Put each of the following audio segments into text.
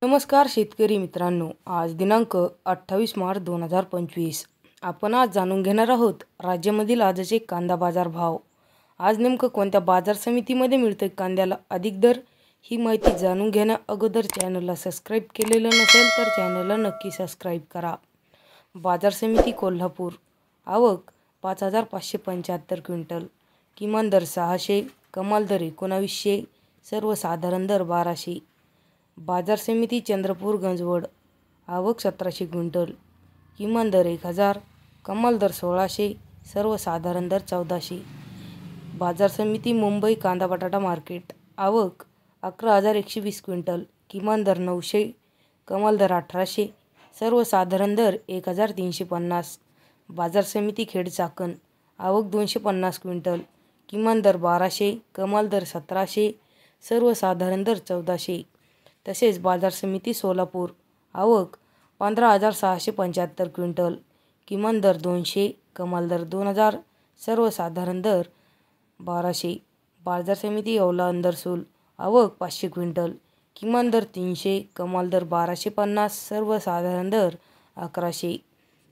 नमस्कार शेतकरी मित्रांनो, आज दिनांक 28 मार्च 2025 आपण आज जाणून घेणार आहोत राज्यामधील आजचे कांदा बाजार भाव। आज नेमकं कोणत्या बाजार समितीमध्ये मिळतोय कांद्याला अधिक दर, ही माहिती जाणून घेण्या अगोदर चॅनलला सबस्क्राईब केलेलं नसेल तर चॅनलला नक्की सबस्क्राईब करा। बाजार समिती कोल्हापूर, आवक 5575 क्विंटल, किमान दर 600, कमाल दर 1900, सर्वसाधारण दर 1200। बाजार समिती चंद्रपूर गंजवड, आवक 1700 क्विंटल, किमान दर 1000, कमाल दर 1600, सर्वसाधारण दर 1400। बाजार समिती मुंबई कांदा बटाटा मार्केट, आवक 11120 क्विंटल, किमान दर 900, कमाल दर 1800, सर्वसाधारण दर 1350। बाजार समिती खेड चाकण, आवक 250 क्विंटल, किमान दर 1200, कमाल दर 1700, सर्वसाधारण दर 1400। तसेच बाजार समिती सोलापूर, आवक 15675 क्विंटल, किमान दर 200, कमाल दर 2000, सर्वसाधारण दर 1200। बाजार समिती येवला अंदरसूल, आवक 500 क्विंटल, किमान दर 300, कमाल दर 1250, सर्वसाधारण दर 1100।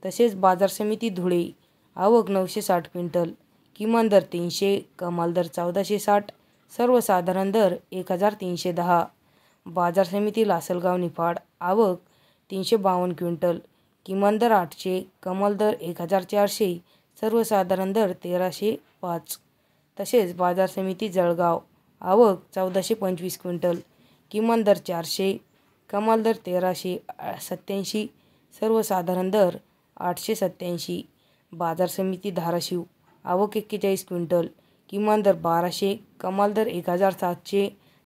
तसेच बाजार समिती धुळे, आवक 960 क्विंटल, किमान दर 300, कमाल दर 1460, सर्वसाधारण दर 1310। बाजार समिती लासलगाव निफाड, आवक 352 क्विंटल, किमान दर 800, कमाल दर 1400, सर्वसाधारण दर 1305। तसेच बाजार समिती जळगाव, आवक 1425 क्विंटल, किमान दर 400, कमाल दर 1387, सर्वसाधारण दर 887। बाजार समिती धाराशिव, आवक 41 क्विंटल, किमान दर 1200, कमाल दर 1700,